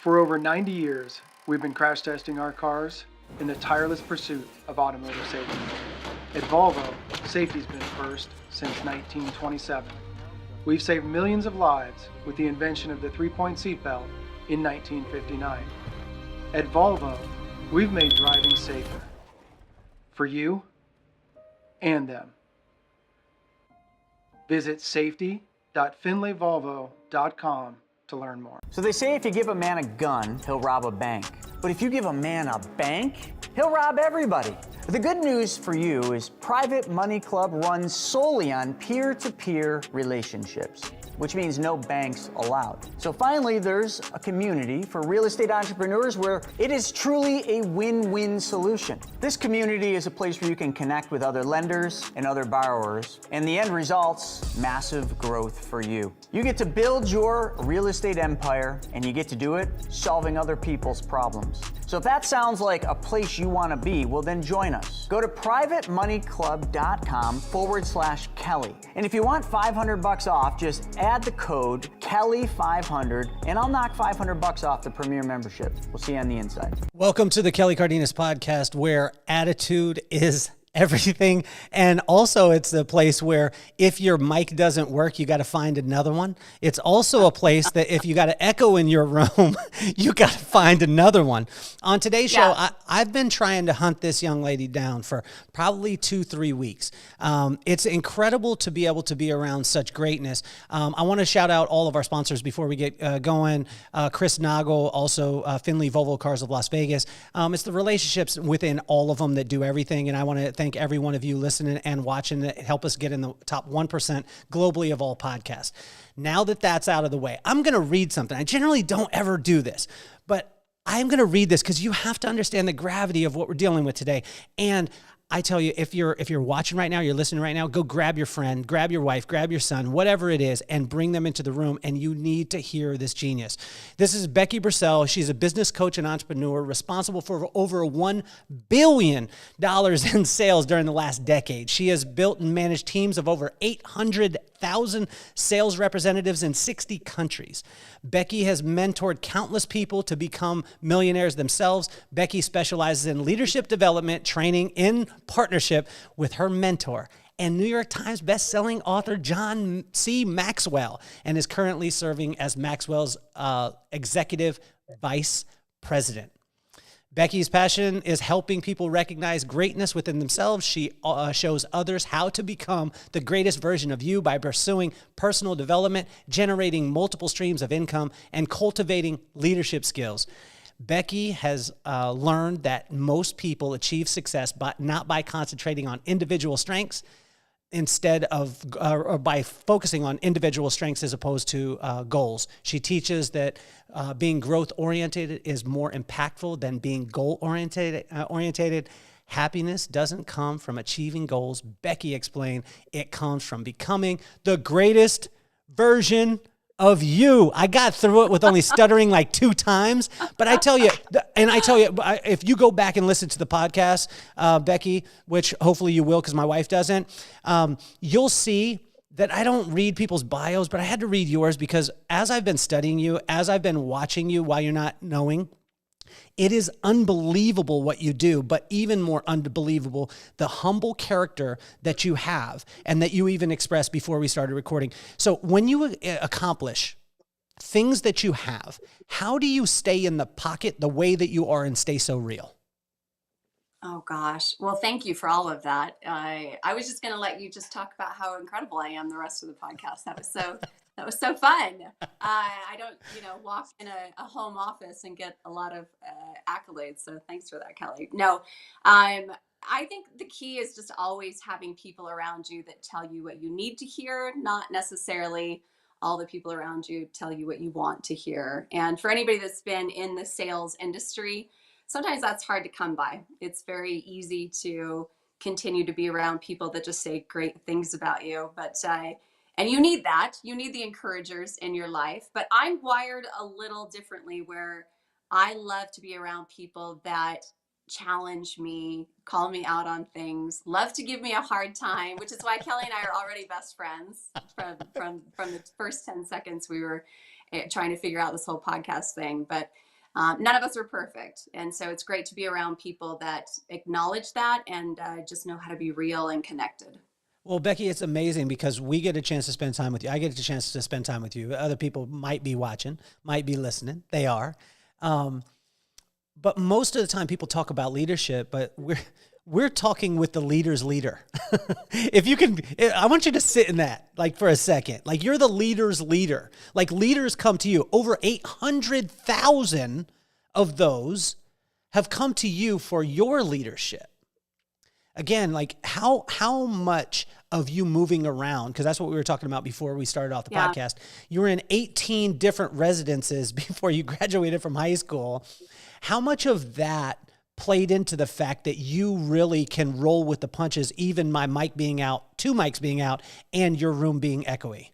For over 90 years, we've been crash testing our cars in the tireless pursuit of automotive safety. At Volvo, safety's been first since 1927. We've saved millions of lives with the invention of the three-point seatbelt in 1959. At Volvo, we've made driving safer for you and them. Visit safety.finleyvolvo.com to learn more. So they say if you give a man a gun, he'll rob a bank. But if you give a man a bank, he'll rob everybody. The good news for you is Private Money Club runs solely on peer-to-peer relationships, which means no banks allowed. So finally, there's a community for real estate entrepreneurs where it is truly a win-win solution. This community is a place where you can connect with other lenders and other borrowers, and the end result's massive growth for you. You get to build your real estate empire, and you get to do it solving other people's problems. So if that sounds like a place you want to be, well then join us. Go to privatemoneyclub.com/Kelly. And if you want $500 off, just add the code Kelly500 and I'll knock $500 off the premier membership. We'll see you on the inside. Welcome to the Kelly Cardenas podcast, where attitude is everything. And also it's the place where if your mic doesn't work, you got to find another one. It's also a place that if you got an echo in your room, you got to find another one. On today's show, I've been trying to hunt this young lady down for probably 2-3 weeks. It's incredible to be able to be around such greatness. I want to shout out all of our sponsors before we get going. Chris Nagel, also Finley Volvo Cars of Las Vegas. It's the relationships within all of them that do everything. And I want to thank every one of you listening and watching that help us get in the top 1% globally of all podcasts. Now that that's out of the way, I'm going to read something. I generally don't ever do this, but I'm going to read this because you have to understand the gravity of what we're dealing with today. And I tell you, if you're watching right now, you're listening right now, go grab your friend, grab your wife, grab your son, whatever it is, and bring them into the room, and you need to hear this genius. This is Becky Bursell. She's a business coach and entrepreneur responsible for over $1 billion in sales during the last decade. She has built and managed teams of over 800,000 sales representatives in 60 countries. Becky has mentored countless people to become millionaires themselves. Becky specializes in leadership development training in partnership with her mentor and New York Times bestselling author John C. Maxwell, and is currently serving as Maxwell's executive vice president. Becky's passion is helping people recognize greatness within themselves. She shows others how to become the greatest version of you by pursuing personal development, generating multiple streams of income, and cultivating leadership skills. Becky has learned that most people achieve success, but not by concentrating on individual strengths, instead of or by focusing on individual strengths as opposed to goals. She teaches that being growth-oriented is more impactful than being goal-oriented. Happiness doesn't come from achieving goals. Becky explained it comes from becoming the greatest version of you. I got through it with only stuttering like 2 times, but I tell you, if you go back and listen to the podcast, Becky, which hopefully you will because my wife doesn't, you'll see that I don't read people's bios, but I had to read yours because as I've been studying you, as I've been watching you while you're not knowing, it is unbelievable what you do, but even more unbelievable, the humble character that you have and that you even expressed before we started recording. So when you accomplish things that you have, how do you stay in the pocket the way that you are and stay so real? Oh gosh. Well, thank you for all of that. I was just going to let you just talk about how incredible I am the rest of the podcast. That was so fun. I don't, walk in a home office and get a lot of accolades. So thanks for that, Kelly. No, I think the key is just always having people around you that tell you what you need to hear, not necessarily all the people around you tell you what you want to hear. And for anybody that's been in the sales industry, sometimes that's hard to come by. It's very easy to continue to be around people that just say great things about you. But and you need that. You need the encouragers in your life. But I'm wired a little differently where I love to be around people that challenge me, call me out on things, love to give me a hard time, which is why Kelly and I are already best friends from the first 10 seconds we were trying to figure out this whole podcast thing. But None of us are perfect. And so it's great to be around people that acknowledge that and just know how to be real and connected. Well, Becky, it's amazing because we get a chance to spend time with you. I get a chance to spend time with you. Other people might be watching, might be listening. They are. But most of the time people talk about leadership, but we're talking with the leader's leader. If you can, I want you to sit in that like for a second. Like you're the leader's leader. Like leaders come to you. Over 800,000 of those have come to you for your leadership. Again, like how much of you moving around, because that's what we were talking about before we started off the podcast. You were in 18 different residences before you graduated from high school. How much of that played into the fact that you really can roll with the punches, even my mic being out, two mics being out, and your room being echoey?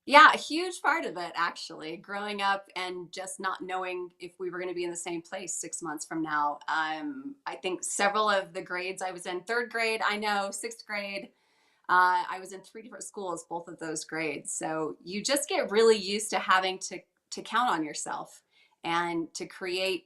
Yeah, a huge part of it, actually, growing up and just not knowing if we were going to be in the same place 6 months from now. I think several of the grades I was in, third grade, I know, sixth grade, I was in 3 different schools, both of those grades. So you just get really used to having to count on yourself and to create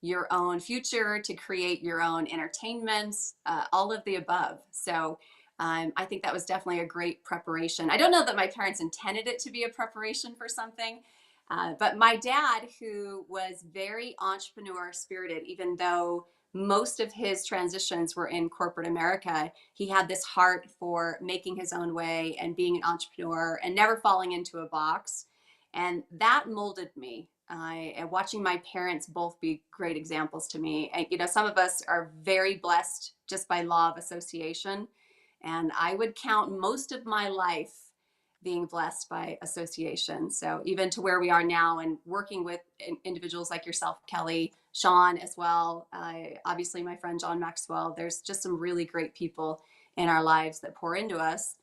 your own future, to create your own entertainments, all of the above. So I think that was definitely a great preparation. I don't know that my parents intended it to be a preparation for something, but my dad, who was very entrepreneur spirited, even though most of his transitions were in corporate America, he had this heart for making his own way and being an entrepreneur and never falling into a box. And that molded me. And watching my parents both be great examples to me. And, you know, some of us are very blessed just by law of association. And I would count most of my life being blessed by association. So even to where we are now and working with individuals like yourself, Kelly, Sean as well, obviously my friend John Maxwell, there's just some really great people in our lives that pour into us.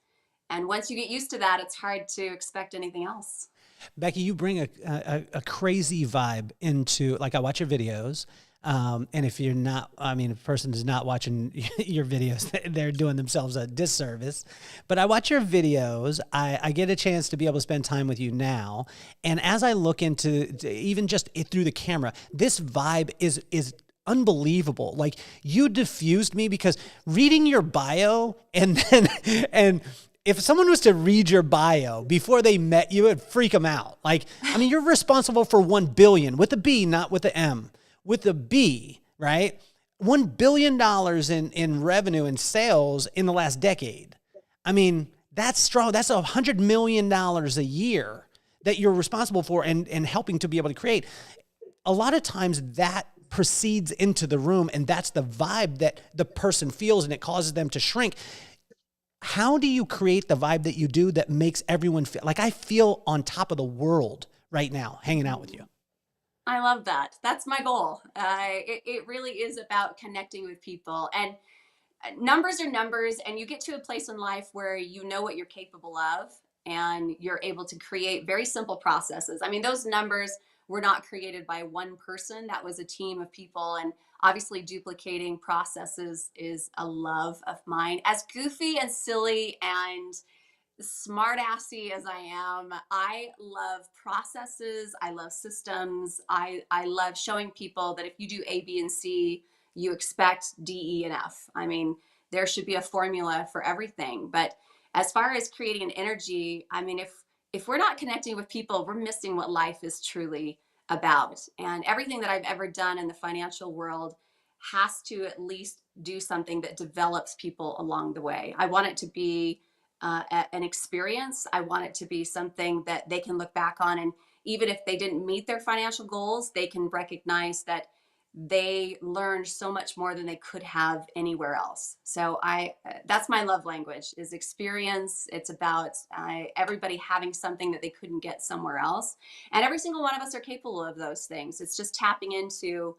And once you get used to that, it's hard to expect anything else. Becky, you bring a crazy vibe into, like, I watch your videos. And if you're not, I mean, if a person is not watching your videos, they're doing themselves a disservice. But I watch your videos. I get a chance to be able to spend time with you now. And as I look into even just through the camera, this vibe is unbelievable. Like you diffused me because reading your bio and if someone was to read your bio before they met you, it'd freak them out. Like, I mean, you're responsible for 1 billion with a B, not with the M. With the B, right? $1 billion in revenue and sales in the last decade. I mean, that's strong. That's $100 million a year that you're responsible for and helping to be able to create. A lot of times that proceeds into the room and that's the vibe that the person feels and it causes them to shrink. How do you create the vibe that you do that makes everyone feel like I feel on top of the world right now hanging out with you? I love that. That's my goal. It really is about connecting with people, and numbers are numbers, and you get to a place in life where you know what you're capable of and you're able to create very simple processes. I mean, those numbers were not created by one person. That was a team of people, and obviously duplicating processes is a love of mine. As goofy and silly and smart assy as I am, I love processes. I love systems. I love showing people that if you do A, B, and C, you expect D, E, and F. I mean, there should be a formula for everything. But as far as creating an energy, I mean, if we're not connecting with people, we're missing what life is truly about. And everything that I've ever done in the financial world has to at least do something that develops people along the way. I want it to be an experience. I want it to be something that they can look back on. And even if they didn't meet their financial goals, they can recognize that they learned so much more than they could have anywhere else. So that's my love language is experience. It's about everybody having something that they couldn't get somewhere else. And every single one of us are capable of those things. It's just tapping into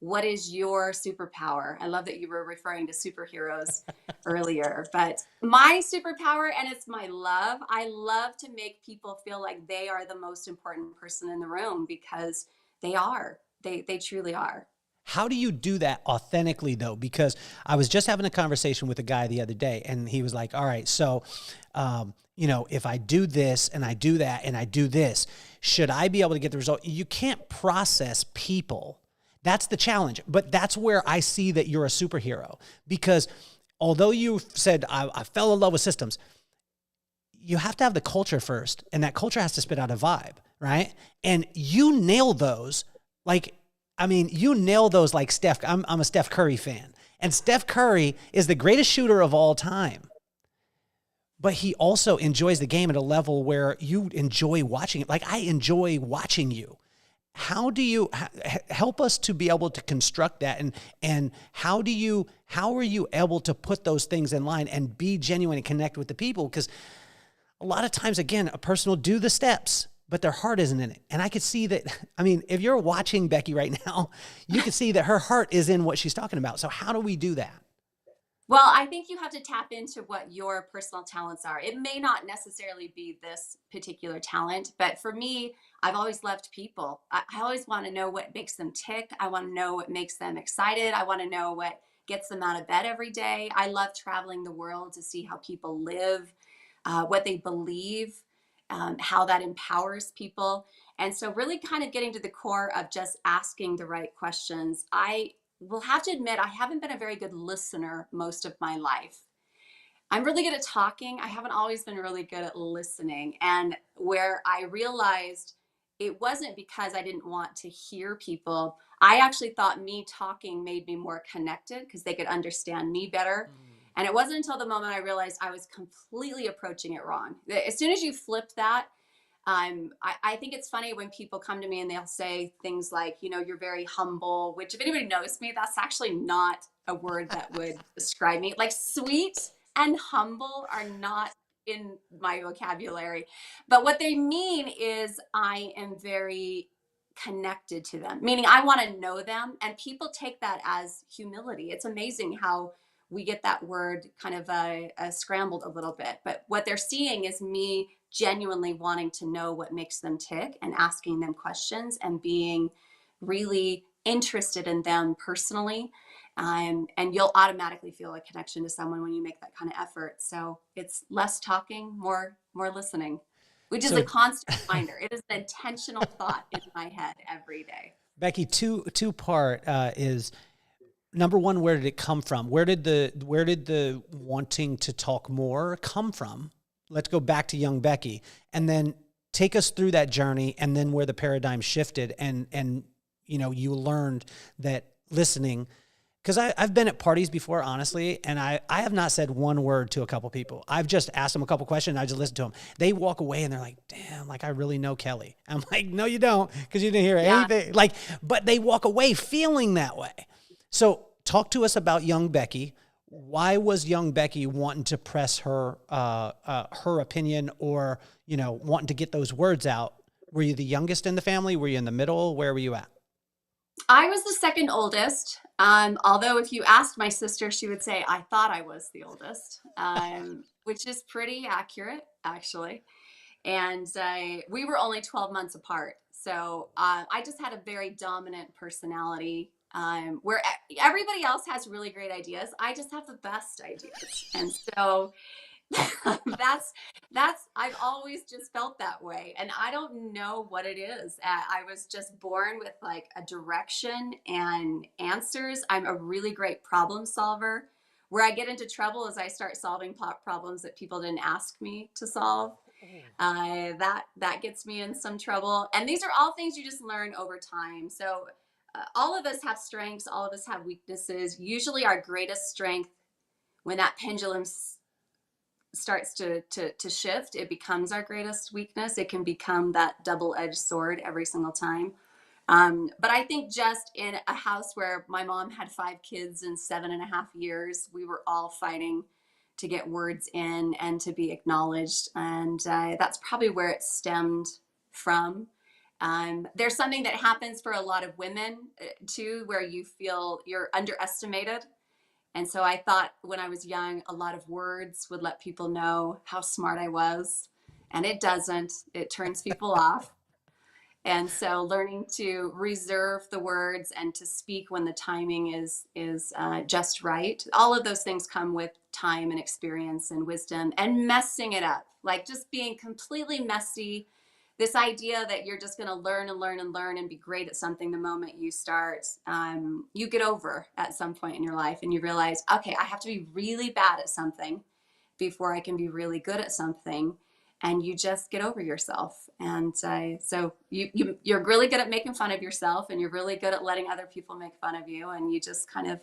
what is your superpower? I love that you were referring to superheroes earlier, but my superpower, and it's my love, I love to make people feel like they are the most important person in the room because they are. They truly are. How do you do that authentically though? Because I was just having a conversation with a guy the other day and he was like, all right, so if I do this and I do that and I do this, should I be able to get the result? You can't process people. That's the challenge. But that's where I see that you're a superhero, because although you said I fell in love with systems, you have to have the culture first, and that culture has to spit out a vibe, right? And you nail those. You nail those like Steph. I'm a Steph Curry fan, and Steph Curry is the greatest shooter of all time. But he also enjoys the game at a level where you enjoy watching it. Like I enjoy watching you. How do you help us to be able to construct that? And how are you able to put those things in line and be genuine and connect with the people? Because a lot of times, again, a person will do the steps, but their heart isn't in it. And I could see that. I mean, if you're watching Becky right now, you can see that her heart is in what she's talking about. So how do we do that? Well, I think you have to tap into what your personal talents are. It may not necessarily be this particular talent, but for me, I've always loved people. I always want to know what makes them tick. I want to know what makes them excited. I want to know what gets them out of bed every day. I love traveling the world to see how people live, what they believe, how that empowers people. And so really kind of getting to the core of just asking the right questions. I will have to admit, I haven't been a very good listener most of my life. I'm really good at talking. I haven't always been really good at listening. And where I realized it wasn't because I didn't want to hear people. I actually thought me talking made me more connected because they could understand me better. And it wasn't until the moment I realized I was completely approaching it wrong. As soon as you flip that, I think it's funny when people come to me and they'll say things like, you're very humble, which if anybody knows me, that's actually not a word that would describe me. Like sweet and humble are not in my vocabulary. But what they mean is I am very connected to them, meaning I want to know them. And people take that as humility. It's amazing how we get that word kind of scrambled a little bit. But what they're seeing is me genuinely wanting to know what makes them tick and asking them questions and being really interested in them personally. And you'll automatically feel a connection to someone when you make that kind of effort. So it's less talking, more listening, which is a constant reminder. It is an intentional thought in my head every day. Becky, two-part is number one, where did it come from? Where did the wanting to talk more come from? Let's go back to young Becky, and then take us through that journey, and then where the paradigm shifted, and you learned that listening. Because I've been at parties before, honestly, and I have not said one word to a couple people. I've just asked them a couple questions, and I just listened to them. They walk away, and they're like, damn, like I really know Kelly. I'm like, no, you don't, because you didn't hear anything. But they walk away feeling that way. So talk to us about young Becky. Why was young Becky wanting to press her opinion, or wanting to get those words out? Were you the youngest in the family? Were you in the middle? Where were you at? I was the second oldest. Although if you asked my sister, she would say I thought I was the oldest, which is pretty accurate, actually. And we were only 12 months apart. So I just had a very dominant personality, where everybody else has really great ideas. I just have the best ideas. And so I've always just felt that way. And I don't know what it is. I was just born with like a direction and answers. I'm a really great problem solver. Where I get into trouble is I start solving problems that people didn't ask me to solve. That gets me in some trouble. And these are all things you just learn over time. So all of us have strengths. All of us have weaknesses. Usually our greatest strength, when that pendulum starts to shift, it becomes our greatest weakness. It can become that double-edged sword every single time. But I think just in a house where my mom had 5 kids in 7.5 years, we were all fighting to get words in and to be acknowledged. And that's probably where it stemmed from. There's something that happens for a lot of women too, where you feel you're underestimated. And so I thought when I was young, a lot of words would let people know how smart I was. And it doesn't. It turns people off. And so learning to reserve the words and to speak when the timing is just right. All of those things come with time and experience and wisdom, and messing it up, like just being completely messy. This idea that you're just going to learn and learn and learn and be great at something the moment you start, you get over at some point in your life and you realize, okay, I have to be really bad at something before I can be really good at something. And you just get over yourself. And so you're really good at making fun of yourself, and you're really good at letting other people make fun of you, and you just kind of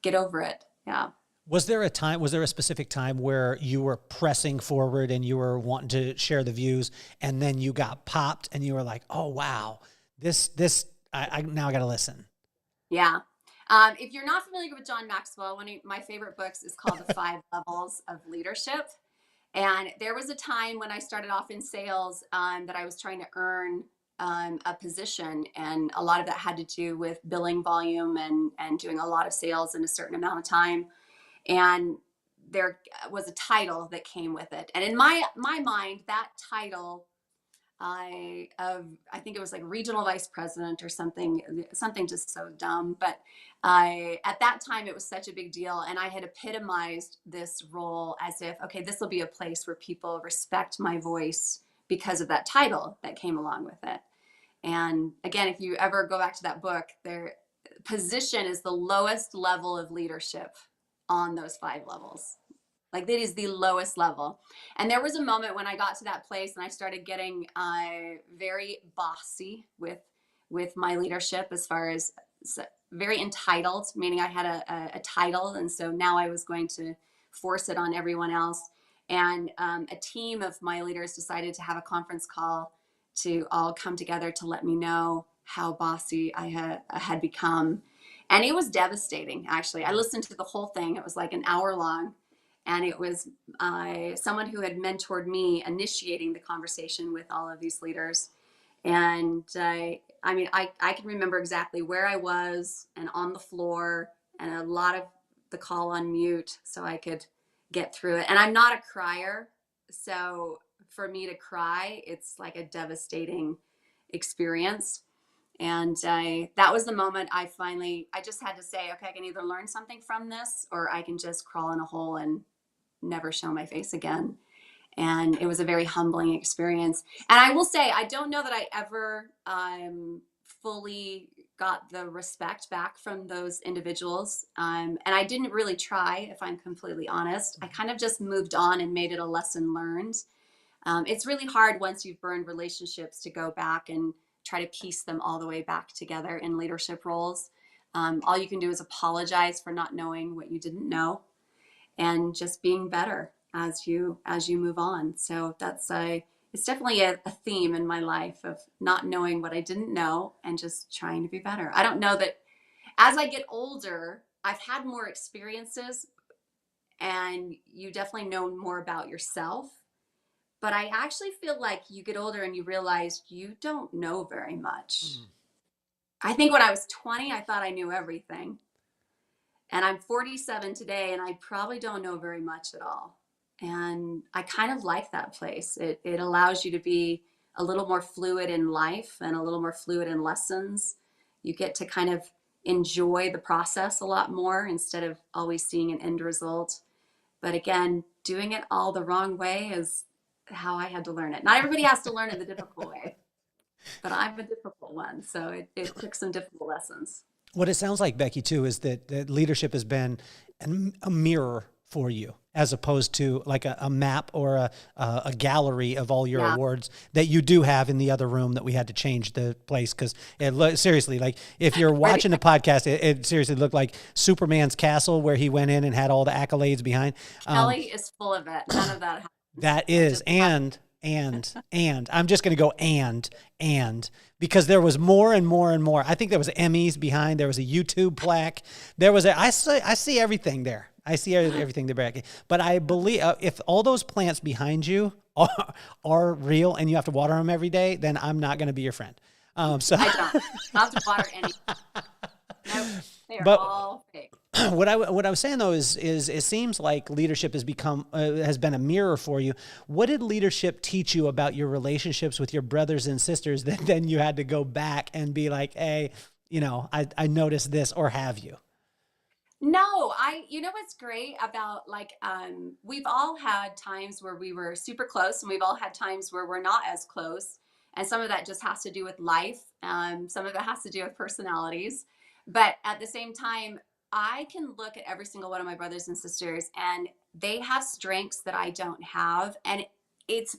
get over it. Yeah. Was there a specific time where you were pressing forward and you were wanting to share the views, and then you got popped and you were like, oh, wow, now I got to listen? Yeah. If you're not familiar with John Maxwell, one of my favorite books is called The 5 Levels of Leadership. And there was a time when I started off in sales that I was trying to earn a position. And a lot of that had to do with billing volume and doing a lot of sales in a certain amount of time. And there was a title that came with it. And in my mind, that title, I think it was like regional vice president or something just so dumb. But at that time, it was such a big deal. And I had epitomized this role as if, okay, this will be a place where people respect my voice because of that title that came along with it. And again, if you ever go back to that book, their position is the lowest level of leadership on those 5 levels. Like, that is the lowest level. And there was a moment when I got to that place and I started getting very bossy with my leadership, as far as very entitled, meaning I had a title. And so now I was going to force it on everyone else. And a team of my leaders decided to have a conference call to all come together to let me know how bossy I had become. And it was devastating, actually. I listened to the whole thing. It was like an hour long. And it was someone who had mentored me initiating the conversation with all of these leaders. And I can remember exactly where I was and on the floor, and a lot of the call on mute so I could get through it. And I'm not a crier. So for me to cry, it's like a devastating experience. And that was the moment I just had to say, okay, I can either learn something from this, or I can just crawl in a hole and never show my face again. And it was a very humbling experience. And I will say, I don't know that I ever fully got the respect back from those individuals. And I didn't really try, if I'm completely honest. I kind of just moved on and made it a lesson learned. It's really hard once you've burned relationships to go back and try to piece them all the way back together in leadership roles. All you can do is apologize for not knowing what you didn't know, and just being better as you move on. So it's definitely a theme in my life of not knowing what I didn't know and just trying to be better. I don't know that as I get older, I've had more experiences, and you definitely know more about yourself. But I actually feel like you get older and you realize you don't know very much. Mm-hmm. I think when I was 20, I thought I knew everything. And I'm 47 today, and I probably don't know very much at all. And I kind of like that place. It allows you to be a little more fluid in life and a little more fluid in lessons. You get to kind of enjoy the process a lot more instead of always seeing an end result. But again, doing it all the wrong way is how I had to learn it. Not everybody has to learn it the difficult way, but I'm a difficult one. So it took some difficult lessons. What it sounds like, Becky, too, is that leadership has been a mirror for you, as opposed to like a map or a gallery of all your awards that you do have in the other room that we had to change the place. Because seriously, like if you're watching the podcast, it seriously looked like Superman's castle where he went in and had all the accolades behind. Kelly is full of it. None of that happened. That is, and I'm just going to go and because there was more and more and more. I think there was Emmys behind. There was a YouTube plaque. I see everything there. I see everything there, Becky. But I believe if all those plants behind you are real and you have to water them every day, then I'm not going to be your friend. So I don't have to water any. Nope, they are all fake. what I was saying though is it seems like leadership has been a mirror for you. What did leadership teach you about your relationships with your brothers and sisters that then you had to go back and be like, hey, I noticed this, or have you? No, you know what's great about we've all had times where we were super close, and we've all had times where we're not as close. And some of that just has to do with life. Some of it has to do with personalities. But at the same time, I can look at every single one of my brothers and sisters, and they have strengths that I don't have. And it's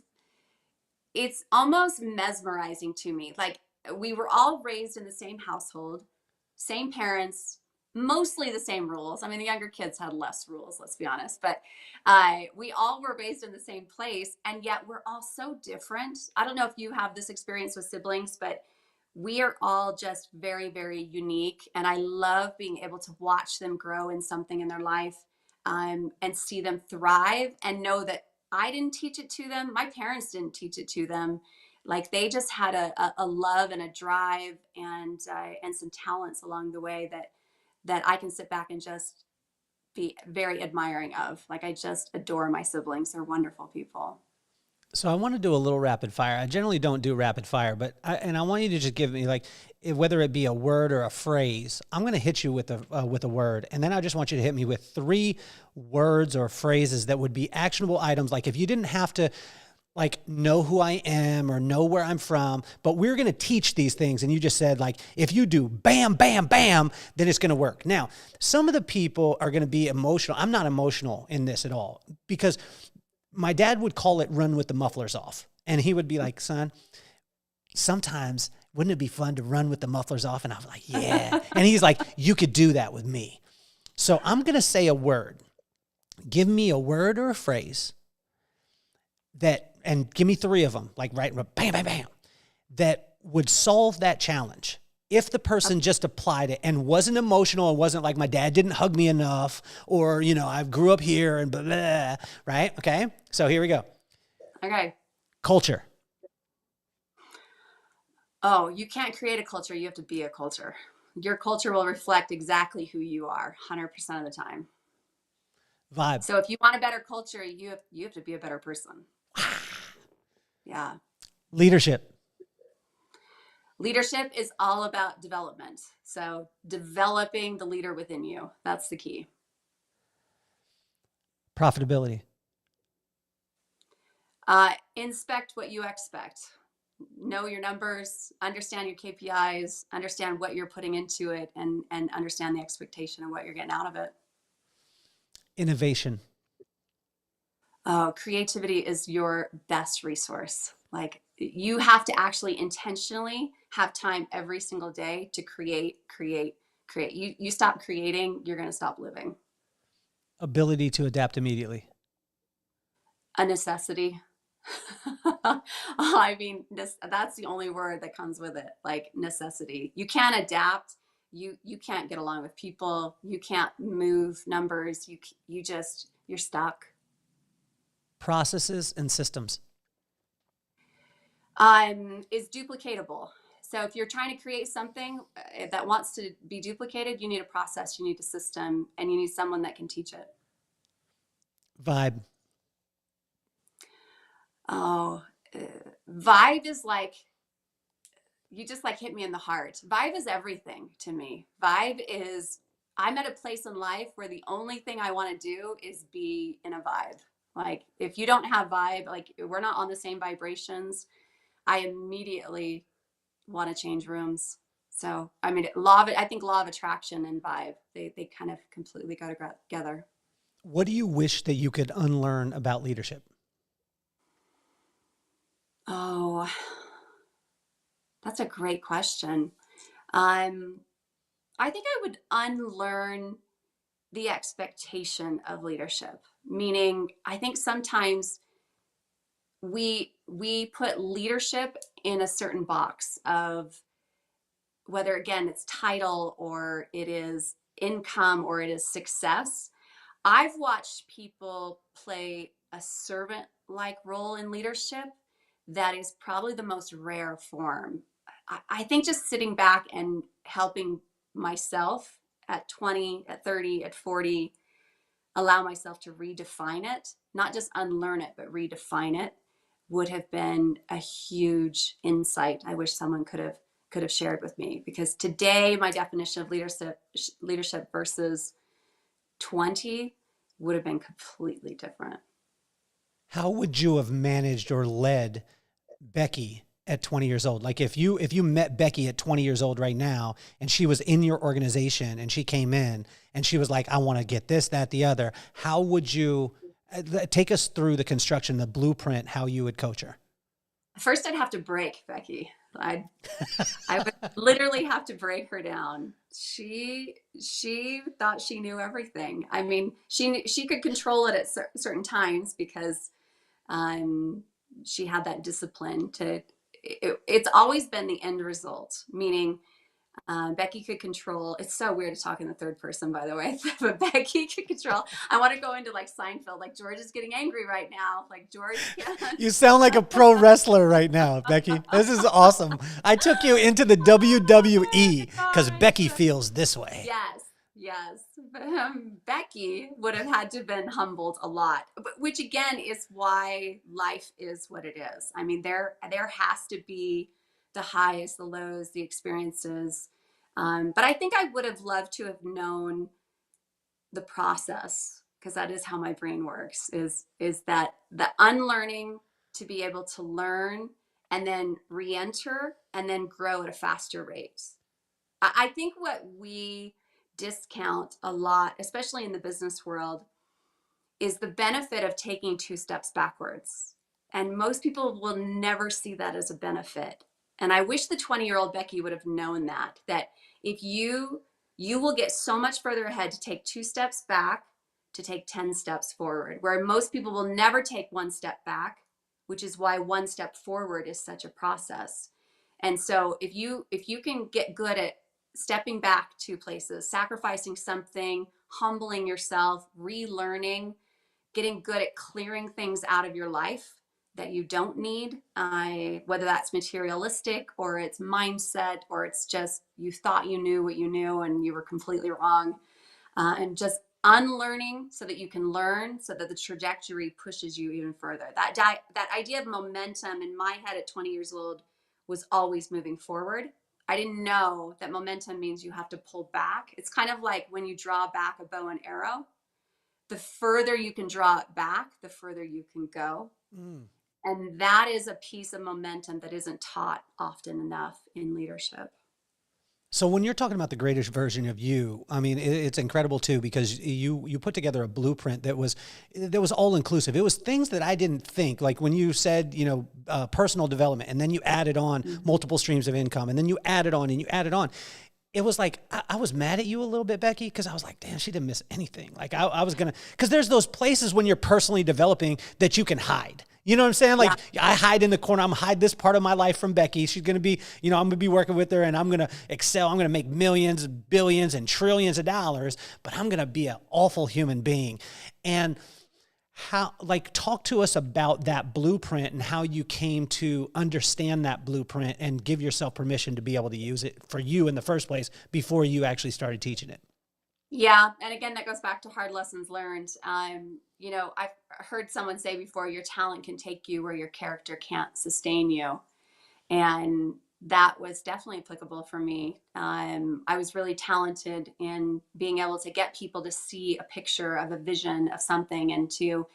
it's almost mesmerizing to me. Like, we were all raised in the same household, same parents, mostly the same rules. I mean, the younger kids had less rules, let's be honest, but we all were raised in the same place, and yet we're all so different. I don't know if you have this experience with siblings, but we are all just very, very unique. And I love being able to watch them grow in something in their life, and see them thrive, and know that I didn't teach it to them. My parents didn't teach it to them. Like, they just had a love and a drive, and some talents along the way that I can sit back and just be very admiring of. Like, I just adore my siblings. They're wonderful people. So I want to do a little rapid fire. I generally don't do rapid fire, but I want you to just give me, like, whether it be a word or a phrase. I'm going to hit you with a word, and then I just want you to hit me with 3 words or phrases that would be actionable items. Like, if you didn't have to like know who I am or know where I'm from, but we're going to teach these things. And you just said, like, if you do bam, bam, bam, then it's going to work. Now, some of the people are going to be emotional. I'm not emotional in this at all, because my dad would call it run with the mufflers off. And he would be like, son, sometimes wouldn't it be fun to run with the mufflers off? And I was like, yeah. And he's like, you could do that with me. So I'm going to say a word. Give me a word or a phrase and give me 3 of them, like right, bam, bam, bam, that would solve that challenge. If the person just applied it and wasn't emotional, and wasn't like, my dad didn't hug me enough, or, I grew up here and blah, blah, right? Okay. So here we go. Okay. Culture. Oh, you can't create a culture. You have to be a culture. Your culture will reflect exactly who you are 100% of the time. Vibe. So if you want a better culture, you have to be a better person. Yeah. Leadership. Leadership is all about development. So developing the leader within you, that's the key. Profitability. Inspect what you expect. Know your numbers, understand your KPIs, understand what you're putting into it, and understand the expectation of what you're getting out of it. Innovation. Creativity is your best resource. Like, you have to actually intentionally have time every single day to create. You stop creating, you're going to stop living. Ability to adapt immediately. A necessity. I mean, that's the only word that comes with it. Like, necessity. You can't adapt. You can't get along with people. You can't move numbers. You're stuck. Processes and systems. Is duplicatable. So if you're trying to create something that wants to be duplicated, you need a process, you need a system, and you need someone that can teach it. Vibe. Vibe is like, you just like hit me in the heart. Vibe is everything to me. Vibe is, I'm at a place in life where the only thing I want to do is be in a vibe. Like, if you don't have vibe, like, we're not on the same vibrations, I immediately want to change rooms. So, I mean, I think law of attraction and vibe, they kind of completely go together. What do you wish that you could unlearn about leadership? Oh, that's a great question. I think I would unlearn the expectation of leadership. Meaning, I think sometimes we put leadership in a certain box of, whether, again, it's title, or it is income, or it is success. I've watched people play a servant-like role in leadership that is probably the most rare form. I think just sitting back and helping myself at 20, at 30, at 40, allow myself to redefine it, not just unlearn it, but redefine it, would have been a huge insight. I wish someone could have shared with me, because today my definition of leadership versus 20 would have been completely different. How would you have managed or led Becky at 20 years old? Like if you met Becky at 20 years old right now and she was in your organization and she came in and she was like, I want to get this, that, the other, how would you take us through the construction, the blueprint, how you would coach her? First, I'd have to break Becky. I would literally have to break her down. She thought she knew everything. I mean, she could control it at certain times because she had that discipline to. It's always been the end result, meaning Becky could control. It's so weird to talk in the third person, by the way, but Becky could control. I want to go into like Seinfeld, like George is getting angry right now. Like George can't. You sound like a pro wrestler right now, Becky. This is awesome. I took you into the WWE because Becky feels this way. Yes. Becky would have had to have been humbled a lot, which again is why life is what it is. I mean, there has to be the highs, the lows, the experiences. But I think I would have loved to have known the process, because that is how my brain works, is that the unlearning to be able to learn and then re-enter and then grow at a faster rate. I think what we discount a lot, especially in the business world, is the benefit of taking 2 steps backwards. And most people will never see that as a benefit. And I wish the 20-year-old Becky would have known that if you will get so much further ahead to take 2 steps back to take 10 steps forward, where most people will never take 1 step back, which is why 1 step forward is such a process. And so if you can get good at stepping back 2 places, sacrificing something, humbling yourself, relearning, getting good at clearing things out of your life that you don't need, whether that's materialistic or it's mindset or it's just you thought you knew what you knew and you were completely wrong, and just unlearning so that you can learn, so that the trajectory pushes you even further. That idea of momentum in my head at 20 years old was always moving forward. I didn't know that momentum means you have to pull back. It's kind of like when you draw back a bow and arrow. The further you can draw it back, the further you can go. And that is a piece of momentum that isn't taught often enough in leadership. So when you're talking about the greatest version of you, I mean, it's incredible too, because you put together a blueprint that was all inclusive. It was things that I didn't think, like when you said, personal development, and then you added on multiple streams of income, and then you added on and you added on. It was like, I was mad at you a little bit, Becky, because I was like, damn, she didn't miss anything. Like I was going to, because there's those places when you're personally developing that you can hide. You know what I'm saying? Like I hide in the corner. I'm hide this part of my life from Becky. She's going to be, I'm going to be working with her and I'm going to excel. I'm going to make millions, billions, and trillions of dollars, but I'm going to be an awful human being. And talk to us about that blueprint and how you came to understand that blueprint and give yourself permission to be able to use it for you in the first place before you actually started teaching it. Yeah. And again, that goes back to hard lessons learned. I've heard someone say before, your talent can take you where your character can't sustain you. And that was definitely applicable for me. I was really talented in being able to get people to see a picture of a vision of something and to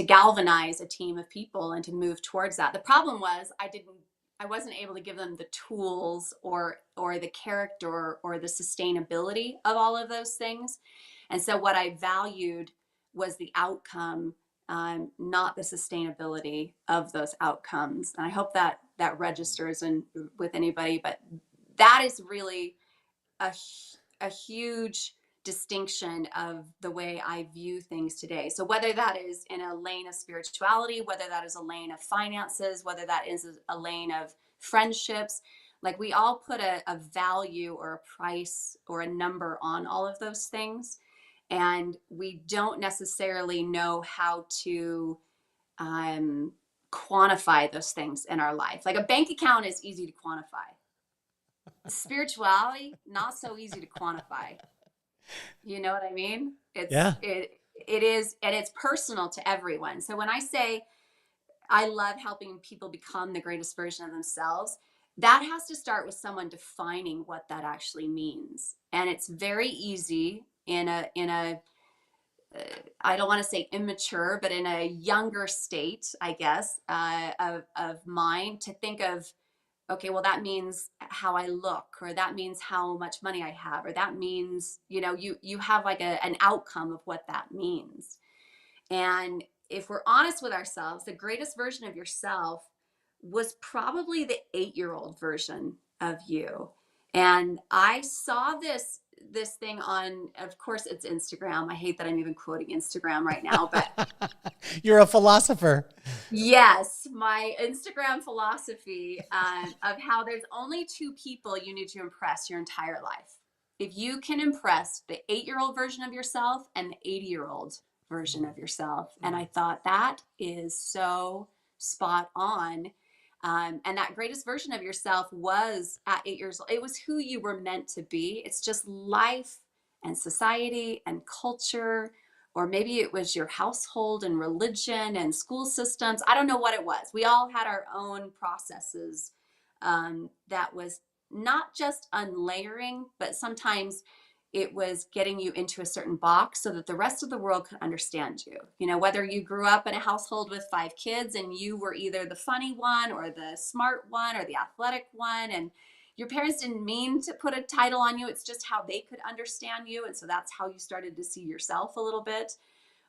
galvanize a team of people and to move towards that. The problem was I wasn't able to give them the tools or the character or the sustainability of all of those things. And so what I valued was the outcome, not the sustainability of those outcomes. And I hope that registers with anybody, but that is really a huge distinction of the way I view things today. So whether that is in a lane of spirituality, whether that is a lane of finances, whether that is a lane of friendships, like we all put a value or a price or a number on all of those things. And we don't necessarily know how to quantify those things in our life. Like a bank account is easy to quantify. Spirituality, not so easy to quantify. You know what I mean? Yeah. It is, and it's personal to everyone. So when I say I love helping people become the greatest version of themselves, that has to start with someone defining what that actually means. And it's very easy in a I don't want to say immature, but in a younger state, I guess, of mind to think of, okay, well, that means how I look, or that means how much money I have, or that means, you have like an outcome of what that means. And if we're honest with ourselves, the greatest version of yourself was probably the 8-year-old version of you. And I saw this thing on, of course, it's Instagram. I hate that I'm even quoting Instagram right now, but You're a philosopher. yes, my Instagram philosophy of how there's only 2 people you need to impress your entire life. If you can impress the 8-year-old version of yourself and the 80-year-old version of yourself. And I thought that is so spot on. And that greatest version of yourself was at 8 years old. It was who you were meant to be. It's just life and society and culture, or maybe it was your household and religion and school systems. I don't know what it was. We all had our own processes that was not just unlayering, but sometimes it was getting you into a certain box so that the rest of the world could understand you. Whether you grew up in a household with 5 kids and you were either the funny one or the smart one or the athletic one, and your parents didn't mean to put a title on you. It's just how they could understand you. And so that's how you started to see yourself a little bit.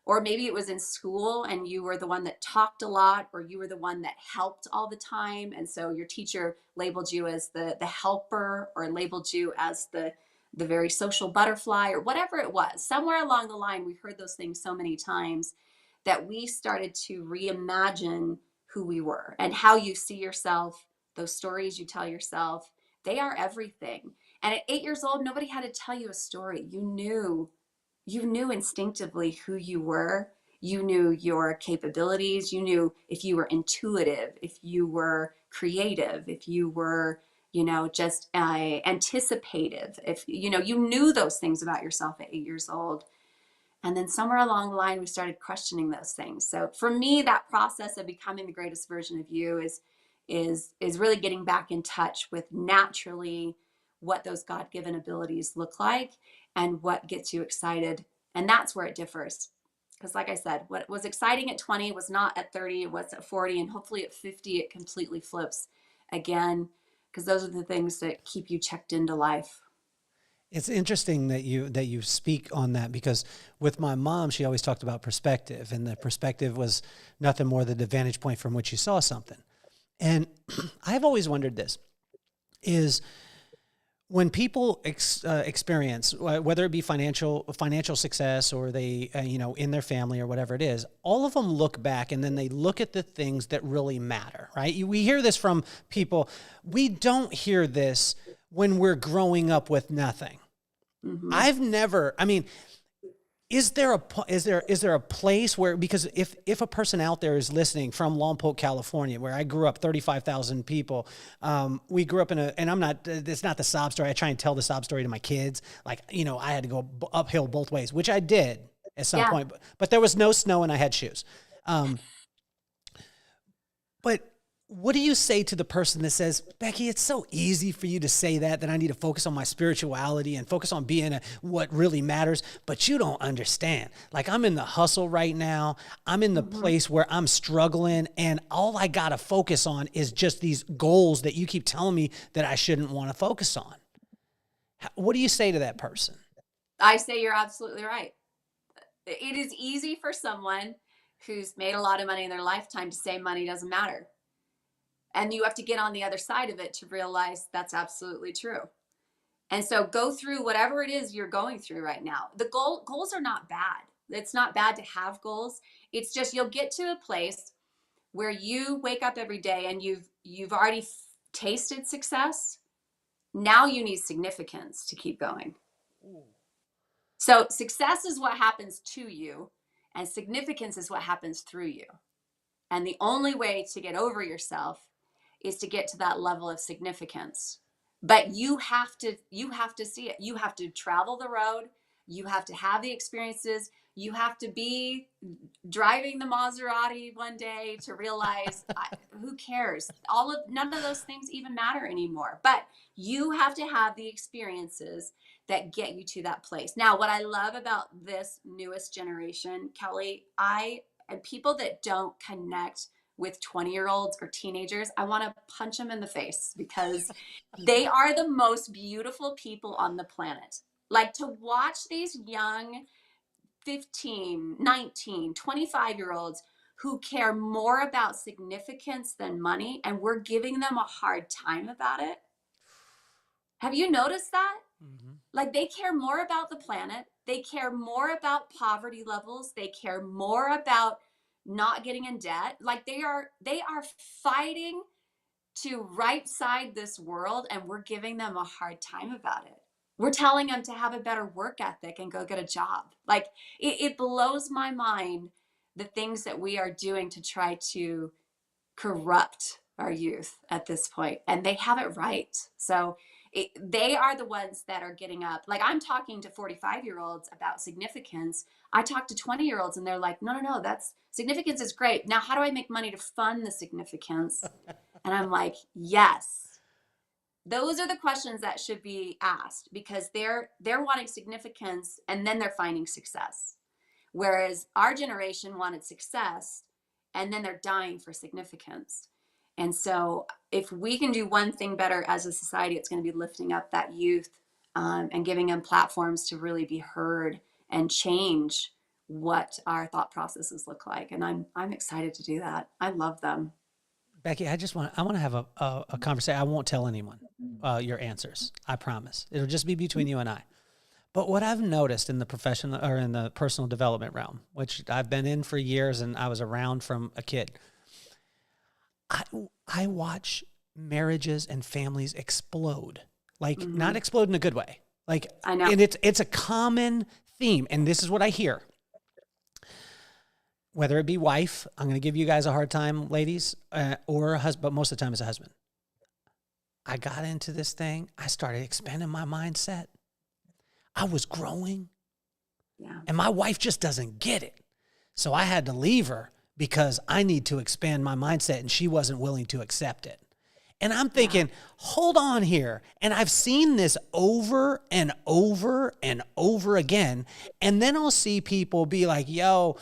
Or maybe it was in school and you were the one that talked a lot, or you were the one that helped all the time. And so your teacher labeled you as the helper, or labeled you as the very social butterfly, or whatever it was. Somewhere along the line, we heard those things so many times that we started to reimagine who we were and how you see yourself. Those stories you tell yourself, they are everything. And at 8 years old, nobody had to tell you a story. You knew instinctively who you were. You knew your capabilities. You knew if you were intuitive, if you were creative, if you were, just anticipative. If, you knew those things about yourself at 8 years old. And then somewhere along the line, we started questioning those things. So for me, that process of becoming the greatest version of you is really getting back in touch with naturally what those God-given abilities look like and what gets you excited. And that's where it differs. Because like I said, what was exciting at 20 was not at 30, it was at 40, and hopefully at 50, it completely flips again, because those are the things that keep you checked into life. It's interesting that you speak on that, because with my mom, she always talked about perspective, and the perspective was nothing more than the vantage point from which you saw something. And I've always wondered this, is when people experience, whether it be financial success, or they, in their family or whatever it is, all of them look back and then they look at the things that really matter, right? We hear this from people. We don't hear this when we're growing up with nothing. Mm-hmm. I've never, is there a place where, because if a person out there is listening from Lompoc, California, where I grew up, 35,000 people, we grew up and I'm not, it's not the sob story. I try and tell the sob story to my kids. Like, I had to go uphill both ways, which I did at some point, but there was no snow and I had shoes. But what do you say to the person that says, Becky, it's so easy for you to say that I need to focus on my spirituality and focus on being what really matters, but you don't understand. Like, I'm in the hustle right now. I'm in the place where I'm struggling, and all I got to focus on is just these goals that you keep telling me that I shouldn't want to focus on. What do you say to that person? I say you're absolutely right. It is easy for someone who's made a lot of money in their lifetime to say money doesn't matter. And you have to get on the other side of it to realize that's absolutely true. And so go through whatever it is you're going through right now. The goals are not bad. It's not bad to have goals. It's just you'll get to a place where you wake up every day and you've already tasted success. Now you need significance to keep going. So success is what happens to you, and significance is what happens through you. And the only way to get over yourself is to get to that level of significance. But you have to see it. You have to travel the road. You have to have the experiences. You have to be driving the Maserati one day to realize who cares? None of those things even matter anymore. But you have to have the experiences that get you to that place. Now, what I love about this newest generation, Kelly, and people that don't connect with 20-year-olds or teenagers, I want to punch them in the face because they are the most beautiful people on the planet. Like, to watch these young 15, 19, 25-year-olds who care more about significance than money, and we're giving them a hard time about it. Have you noticed that? Mm-hmm. Like, they care more about the planet. They care more about poverty levels. They care more about not getting in debt. Like, they are fighting to right side this world, and we're giving them a hard time about it. We're telling them to have a better work ethic and go get a job. Like, it blows my mind, the things that we are doing to try to corrupt our youth at this point. And they have it right. So they are the ones that are getting up. Like, I'm talking to 45-year-olds about significance. I talk to 20-year-olds and they're like, no, that's significance is great. Now, how do I make money to fund the significance? And I'm like, yes. Those are the questions that should be asked, because they're wanting significance and then they're finding success. Whereas our generation wanted success and then they're dying for significance. And so if we can do one thing better as a society, it's going to be lifting up that youth and giving them platforms to really be heard and change what our thought processes look like. And I'm excited to do that. I love them. Becky, I want to have a conversation. I won't tell anyone your answers. I promise. It'll just be between you and I. But what I've noticed in the professional or in the personal development realm, which I've been in for years and I was around from a kid, I watch marriages and families explode. Like, not explode in a good way. Like, I know. And it's a common theme. And this is what I hear. Whether it be wife, I'm going to give you guys a hard time, ladies, or a husband, but most of the time it's a husband. I got into this thing. I started expanding my mindset. I was growing. Yeah. And my wife just doesn't get it. So I had to leave her because I need to expand my mindset, and she wasn't willing to accept it. And I'm thinking, hold on here. And I've seen this over and over and over again. And then I'll see people be like, yo,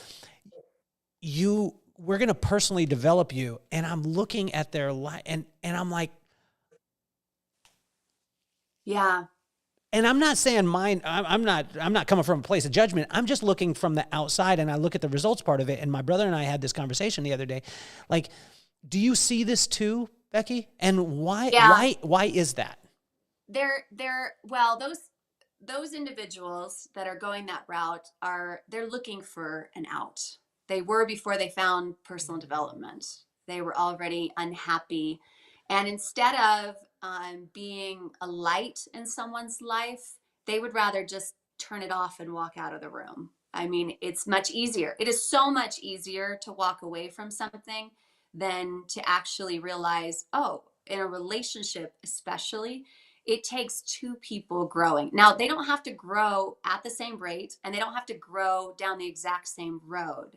we're going to personally develop you. And I'm looking at their life and I'm like, yeah. And I'm not saying mine, I'm not coming from a place of judgment. I'm just looking from the outside, and I look at the results part of it. And my brother and I had this conversation the other day. Like, do you see this too, Becky? And why is that? Well, those individuals that are going that route they're looking for an out. They were before they found personal development. They were already unhappy. And instead of being a light in someone's life, they would rather just turn it off and walk out of the room. I mean, it's much easier. It is so much easier to walk away from something than to actually realize, oh, in a relationship especially, it takes two people growing. Now, they don't have to grow at the same rate, and they don't have to grow down the exact same road.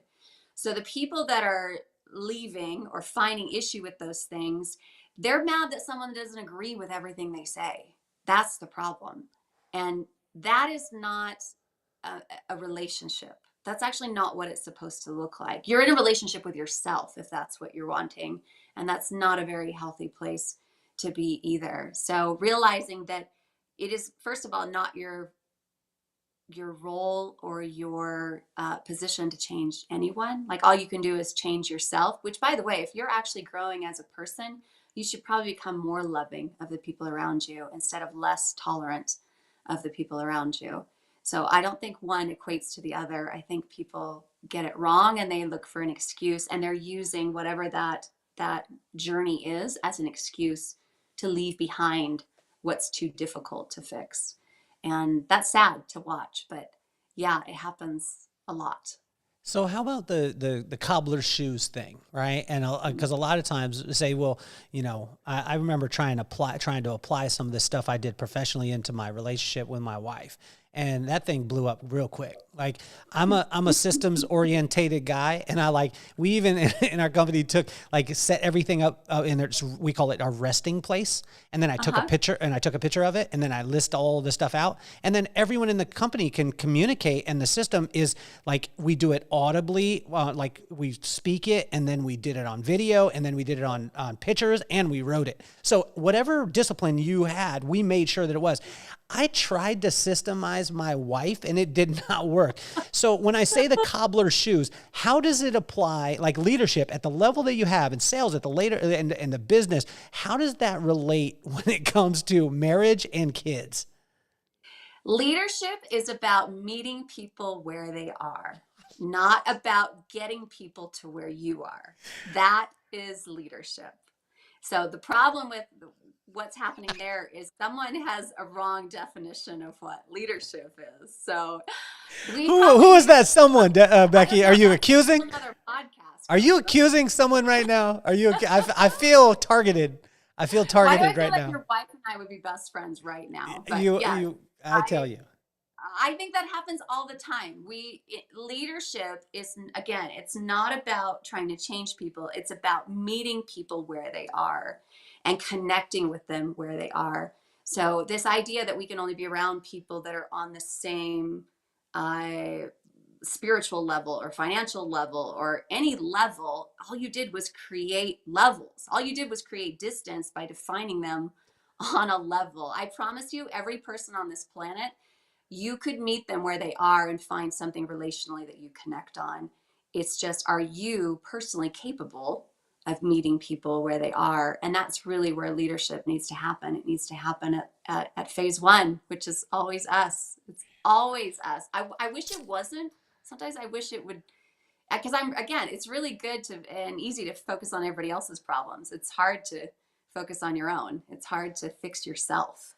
So the people that are leaving or finding issue with those things, they're mad that someone doesn't agree with everything they say. That's the problem. And that is not a relationship. That's actually not what it's supposed to look like. You're in a relationship with yourself if that's what you're wanting. And that's not a very healthy place to be either. So realizing that it is, first of all, not your role or your position to change anyone. Like, all you can do is change yourself, which, by the way, if you're actually growing as a person, you should probably become more loving of the people around you instead of less tolerant of the people around you. So I don't think one equates to the other. I think people get it wrong and they look for an excuse, and they're using whatever that journey is as an excuse to leave behind what's too difficult to fix. And that's sad to watch, but yeah, it happens a lot. So how about the cobbler's shoes thing, right? And because a lot of times say, well, I remember trying to apply some of the stuff I did professionally into my relationship with my wife. and that thing blew up real quick. Like I'm a systems orientated guy, and we even in our company set everything up in there. We call it our resting place. And then I took a picture of it, and then I list all the stuff out, and then everyone in the company can communicate. And the system is like, we do it audibly, like we speak it, and then we did it on video, and then we did it on pictures, and we wrote it. So whatever discipline you had, we made sure that it was. I tried to systemize my wife, and it did not work. So when I say the cobbler's shoes, how does it apply, like leadership at the level that you have, and sales at the later, and the business, how does that relate when it comes to marriage and kids? Leadership is about meeting people where they are, not about getting people to where you are. That is leadership. So the problem with what's happening there is someone has a wrong definition of what leadership is. So who is that someone, Becky? Are you accusing? Another podcast. Are you accusing someone right now? Are you? I feel targeted. I feel targeted right now. Your wife and I would be best friends right now. But I tell you. I think that happens all the time. Leadership is, again, it's not about trying to change people. It's about meeting people where they are and connecting with them where they are. So this idea that we can only be around people that are on the same spiritual level or financial level or any level, all you did was create levels. All you did was create distance by defining them on a level. I promise you, every person on this planet, you could meet them where they are and find something relationally that you connect on. It's just, are you personally capable of meeting people where they are? And that's really where leadership needs to happen. It needs to happen at phase one, which is always us. It's always us. I wish it wasn't. Sometimes I wish it would, because it's really good and easy to focus on everybody else's problems. It's hard to focus on your own. It's hard to fix yourself.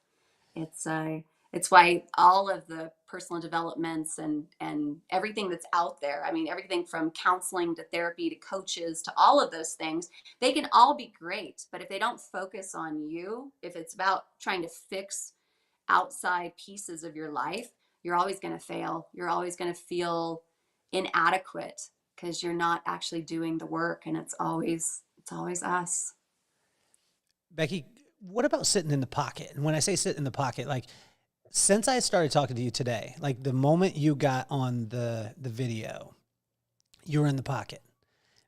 It's why all of the personal developments and everything that's out there, I mean, everything from counseling to therapy to coaches to all of those things, they can all be great. But if they don't focus on you, if it's about trying to fix outside pieces of your life, you're always going to fail. You're always going to feel inadequate because you're not actually doing the work. And it's always us. Becky, what about sitting in the pocket? And when I say sit in the pocket, like, since I started talking to you today, like the moment you got on the video, you were in the pocket,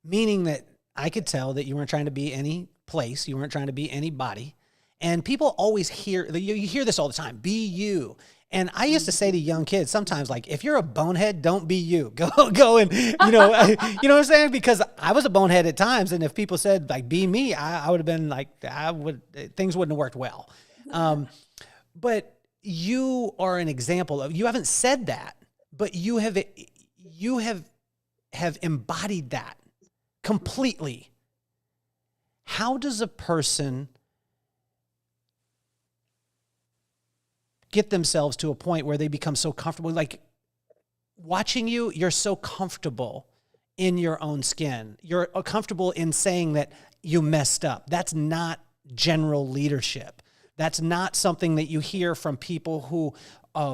meaning that I could tell that you weren't trying to be any place. You weren't trying to be anybody. And people always hear, you hear this all the time, be you. And I used to say to young kids sometimes, like, if you're a bonehead, don't be you. Go and, you know what I'm saying? Because I was a bonehead at times. And if people said, like, be me, I would have been like, things wouldn't have worked well. But you are an example of, you haven't said that, but you have embodied that completely. How does a person get themselves to a point where they become so comfortable? Like, watching you, you're so comfortable in your own skin. You're comfortable in saying that you messed up. That's not general leadership. That's not something that you hear from people who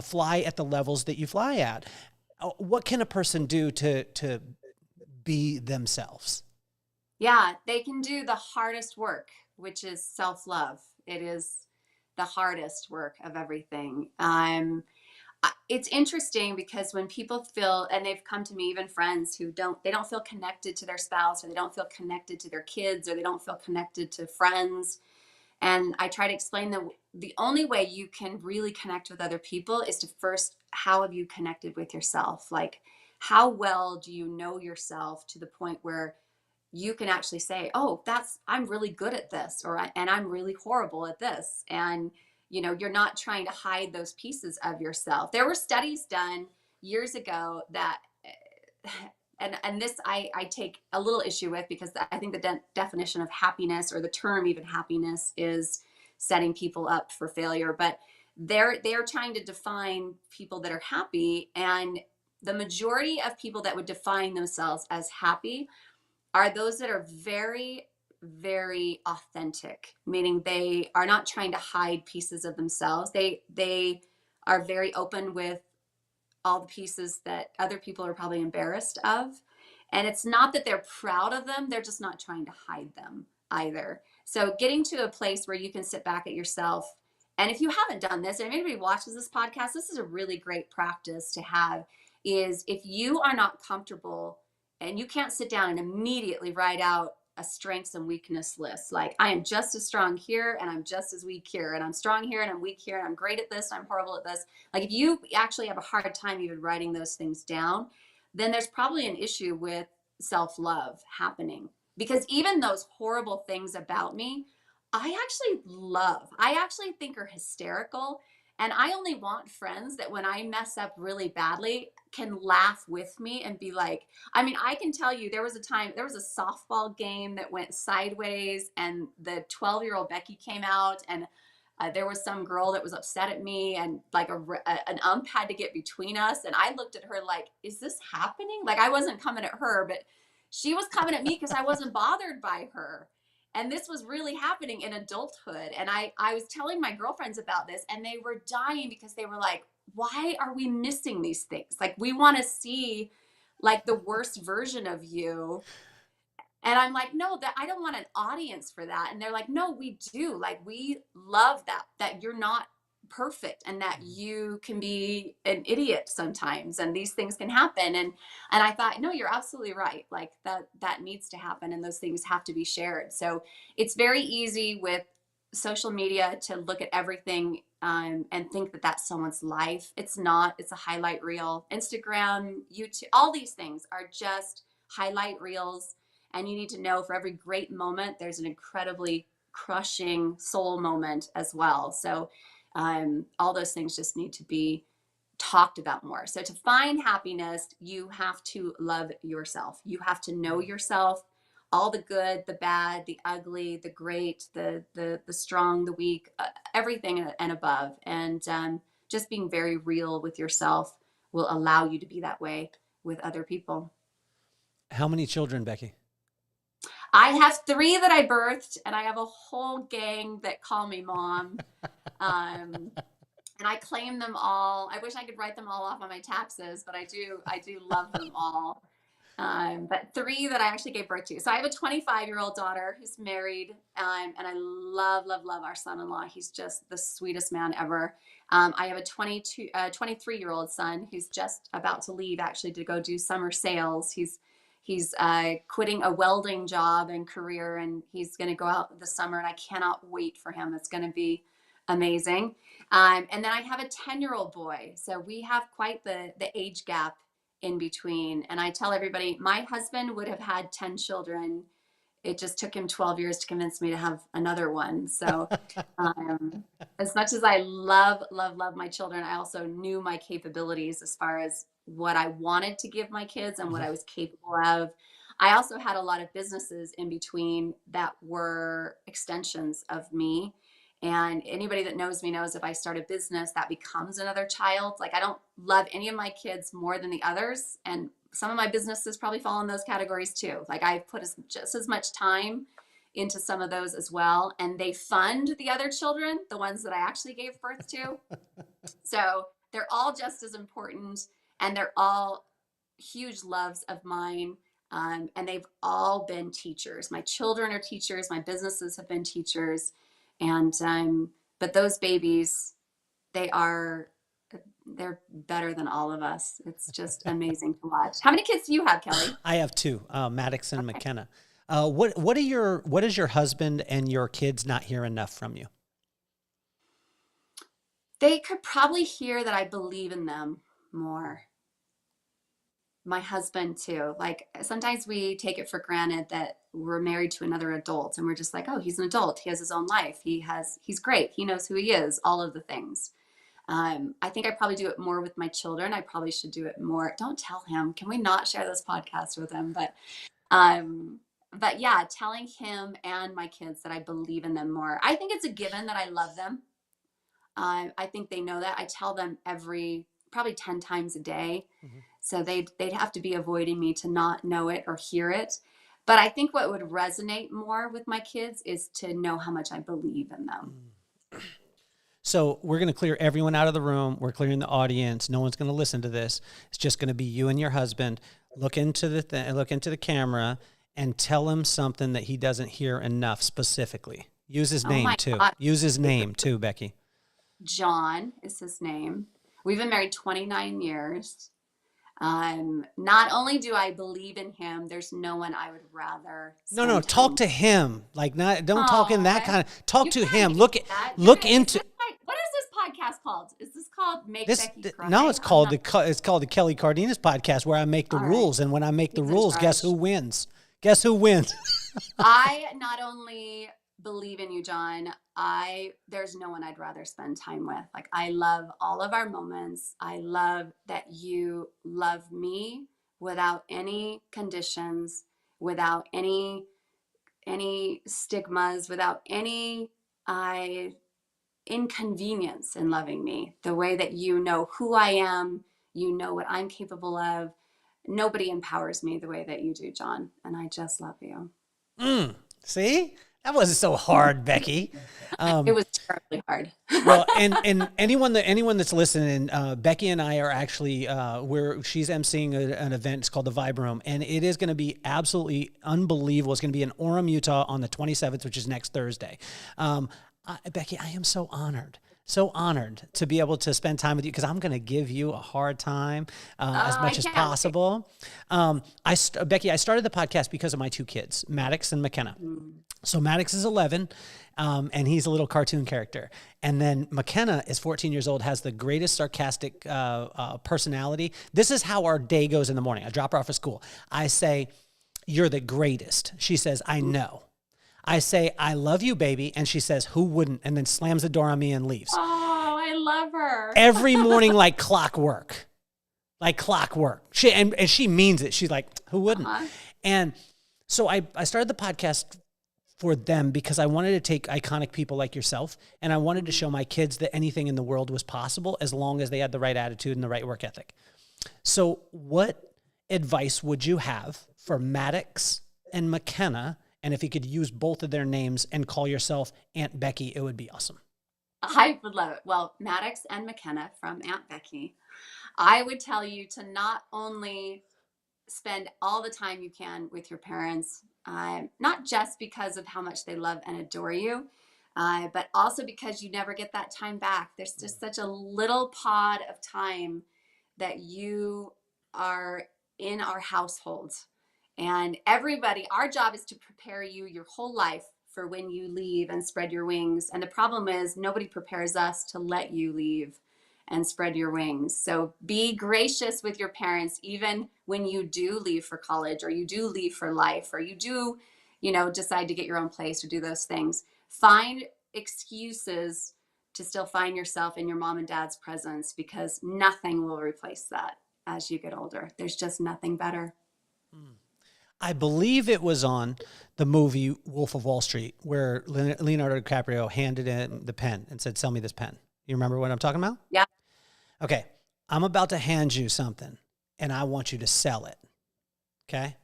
fly at the levels that you fly at. What can a person do to be themselves? Yeah, they can do the hardest work, which is self-love. It is the hardest work of everything. It's interesting because when people feel, and they've come to me, even friends who don't feel connected to their spouse, or they don't feel connected to their kids, or they don't feel connected to friends. And I try to explain that the only way you can really connect with other people is to first, how have you connected with yourself? Like, how well do you know yourself to the point where you can actually say, oh, I'm really good at this, and I'm really horrible at this. And, you're not trying to hide those pieces of yourself. There were studies done years ago that, and this I take a little issue with, because I think the definition of happiness, or the term even happiness, is setting people up for failure. But they're trying to define people that are happy, and the majority of people that would define themselves as happy are those that are very, very authentic, meaning they are not trying to hide pieces of themselves. They are very open with all the pieces that other people are probably embarrassed of. And it's not that they're proud of them, they're just not trying to hide them either. So getting to a place where you can sit back at yourself. And if you haven't done this, and if anybody watches this podcast, this is a really great practice to have, is if you are not comfortable and you can't sit down and immediately write out a strengths and weakness list. Like, I am just as strong here and I'm just as weak here, and I'm strong here and I'm weak here, and I'm great at this, I'm horrible at this. Like, if you actually have a hard time even writing those things down, then there's probably an issue with self-love happening. Because even those horrible things about me, I actually think are hysterical. And I only want friends that when I mess up really badly can laugh with me and be like, I mean, I can tell you there was a softball game that went sideways, and the 12-year-old Becky came out, and there was some girl that was upset at me, and like an ump had to get between us. And I looked at her like, is this happening? Like, I wasn't coming at her, but she was coming at me because I wasn't bothered by her. And this was really happening in adulthood. And I was telling my girlfriends about this, and they were dying because they were like, why are we missing these things? Like, we want to see like the worst version of you. And I'm like, no, that I don't want an audience for that. And they're like, no, we do. Like, we love that you're not perfect, and that you can be an idiot sometimes, and these things can happen. And I thought, no, you're absolutely right. Like, that needs to happen, and those things have to be shared. So it's very easy with social media to look at everything and think that that's someone's life. It's not. It's a highlight reel. Instagram, YouTube, all these things are just highlight reels. And you need to know, for every great moment, there's an incredibly crushing soul moment as well. So all those things just need to be talked about more. So to find happiness, you have to love yourself. You have to know yourself, all the good, the bad, the ugly, the great, the strong, the weak, everything and above. And just being very real with yourself will allow you to be that way with other people. How many children, Becky? I have 3 that I birthed, and I have a whole gang that call me mom. And I claim them all. I wish I could write them all off on my taxes, but I do love them all. But 3 that I actually gave birth to. So I have a 25-year-old daughter who's married, and I love our son-in-law. He's just the sweetest man ever. I have a 23-year-old son who's just about to leave, actually, to go do summer sales. He's quitting a welding job and career, and he's going to go out this summer, and I cannot wait for him. It's going to be amazing. And then I have a 10-year-old boy. So we have quite the age gap in between. And I tell everybody, my husband would have had 10 children. It just took him 12 years to convince me to have another one. So as much as I love my children, I also knew my capabilities as far as what I wanted to give my kids and what I was capable of. I also had a lot of businesses in between that were extensions of me. And anybody that knows me knows if I start a business, that becomes another child. Like, I don't love any of my kids more than the others. And some of my businesses probably fall in those categories too. Like, I put just as much time into some of those as well. And they fund the other children, the ones that I actually gave birth to. So they're all just as important, and they're all huge loves of mine. And they've all been teachers. My children are teachers. My businesses have been teachers. And, but those babies, they're better than all of us. It's just amazing to watch. How many kids do you have, Kelly? I have 2, Maddox and McKenna. What is your husband and your kids not hear enough from you? They could probably hear that I believe in them more. My husband too. Like, sometimes we take it for granted that we're married to another adult, and we're just like, oh, he's an adult. He has his own life. He's great. He knows who he is, all of the things. I think I probably do it more with my children. I probably should do it more. Don't tell him. Can we not share this podcast with him? But yeah, telling him and my kids that I believe in them more. I think it's a given that I love them. I think they know that. I tell them probably 10 times a day. Mm-hmm. So they'd have to be avoiding me to not know it or hear it. But I think what would resonate more with my kids is to know how much I believe in them. So we're going to clear everyone out of the room. We're clearing the audience. No one's going to listen to this. It's just going to be you and your husband. Look into the camera and tell him something that he doesn't hear enough specifically. Use his name too. God. Use his name too, Becky. John is his name. We've been married 29 years. Not only do I believe in him, there's no one I would rather. No, talk to him. Like, don't talk in that kind of, talk to him. Look into. What is this podcast called? Is this called Make Becky Cry? No, it's called the Kelly Cardenas podcast, where I make the rules. And when I make the rules, guess who wins? Guess who wins? I not only believe in you, John, there's no one I'd rather spend time with. Like, I love all of our moments. I love that you love me without any conditions, without any stigmas, without any inconvenience in loving me. The way that you know who I am, you know what I'm capable of. Nobody empowers me the way that you do, John. And I just love you. See? That wasn't so hard, Becky. It was terribly hard. Well, and anyone that's listening, Becky and I are actually she's emceeing an event. It's called the Vibe Room, and it is going to be absolutely unbelievable. It's going to be in Orem, Utah, on the 27th, which is next Thursday. Becky, I am so honored to be able to spend time with you, because I'm going to give you a hard time as much as possible. Becky, I started the podcast because of my two kids, Maddox and McKenna. So Maddox is 11, and he's a little cartoon character. And then McKenna is 14 years old, has the greatest sarcastic personality. This is how our day goes in the morning. I drop her off at school. I say, "You're the greatest." She says, "I know." I say, "I love you, baby." And she says, "Who wouldn't?" And then slams the door on me and leaves. Oh, I love her. Every morning, like clockwork. Like clockwork. She means it. She's like, "Who wouldn't?" And so I started the podcast for them because I wanted to take iconic people like yourself, and I wanted to show my kids that anything in the world was possible as long as they had the right attitude and the right work ethic. So what advice would you have for Maddox and McKenna? And if you could use both of their names and call yourself Aunt Becky, it would be awesome. I would love it. Well, Maddox and McKenna from Aunt Becky, I would tell you to not only spend all the time you can with your parents, not just because of how much they love and adore you, but also because you never get that time back. There's just such a little pod of time that you are in our households. And everybody, our job is to prepare you your whole life for when you leave and spread your wings. And the problem is nobody prepares us to let you leave and spread your wings. So be gracious with your parents, even when you do leave for college, or you do leave for life, or you do, decide to get your own place or do those things. Find excuses to still find yourself in your mom and dad's presence, because nothing will replace that as you get older. There's just nothing better. I believe it was on the movie Wolf of Wall Street where Leonardo DiCaprio handed in the pen and said, "Sell me this pen." You remember what I'm talking about? Yeah. Okay. I'm about to hand you something, and I want you to sell it. Okay?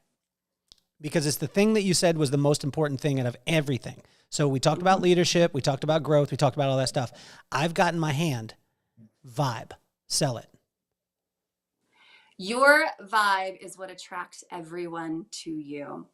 Because it's the thing that you said was the most important thing out of everything. So we talked about leadership. We talked about growth. We talked about all that stuff. I've got in my hand vibe. Sell it. Your vibe is what attracts everyone to you.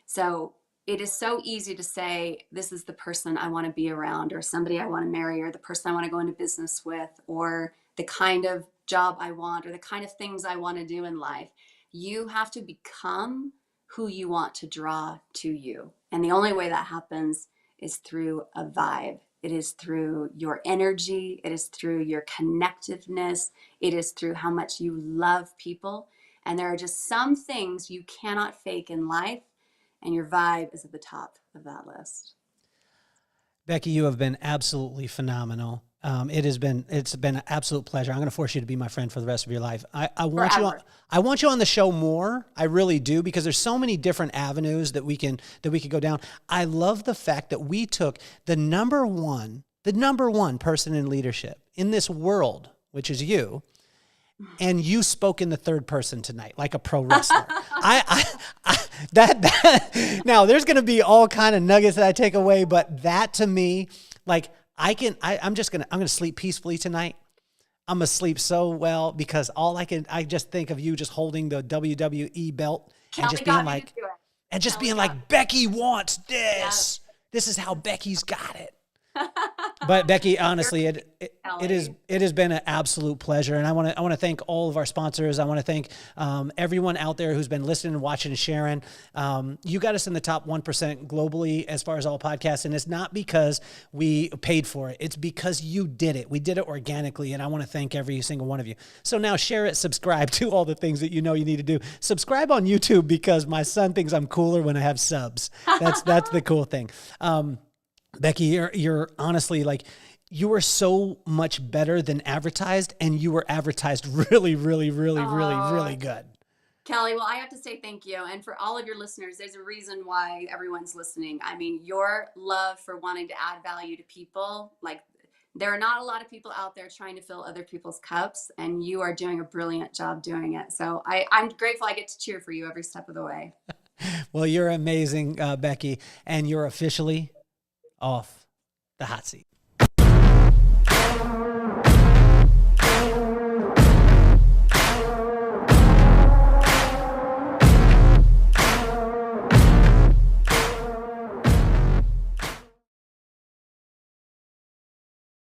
So it is so easy to say, this is the person I want to be around, or somebody I want to marry, or the person I want to go into business with, or the kind of job I want, or the kind of things I want to do in life. You have to become who you want to draw to you. And the only way that happens is through a vibe. It is through your energy. It is through your connectiveness. It is through how much you love people. And there are just some things you cannot fake in life, and your vibe is at the top of that list. Becky, you have been absolutely phenomenal. It's been an absolute pleasure. I'm going to force you to be my friend for the rest of your life. I want you on the show more. I really do, because there's so many different avenues that we could go down. I love the fact that we took the number one person in leadership in this world, which is you, and you spoke in the third person tonight, like a pro wrestler. Now there's going to be all kind of nuggets that I take away, but that to me, like, I'm gonna sleep peacefully tonight. I'm gonna sleep so well because I just think of you just holding the WWE belt and Kelly just being got me like, to do it. and just Kelly being got like, Becky wants Yep. this. This is how Becky's got it. But Becky, honestly, it has been an absolute pleasure, and I want to thank all of our sponsors. I want to thank everyone out there who's been listening, watching, and sharing. You got us in the top 1% globally as far as all podcasts, and it's not because we paid for it. It's because you did it. We did it organically, and I want to thank every single one of you. So now share it, subscribe, do all the things that you know you need to do. Subscribe on YouTube because my son thinks I'm cooler when I have subs. That's the cool thing. Becky, you're honestly like, you were so much better than advertised, and you were advertised really, really, really, really, really good. Kelly, well, I have to say thank you. And for all of your listeners, there's a reason why everyone's listening. I mean, your love for wanting to add value to people, like there are not a lot of people out there trying to fill other people's cups, and you are doing a brilliant job doing it. So I'm grateful I get to cheer for you every step of the way. Well, you're amazing, Becky, and you're officially off the hot seat.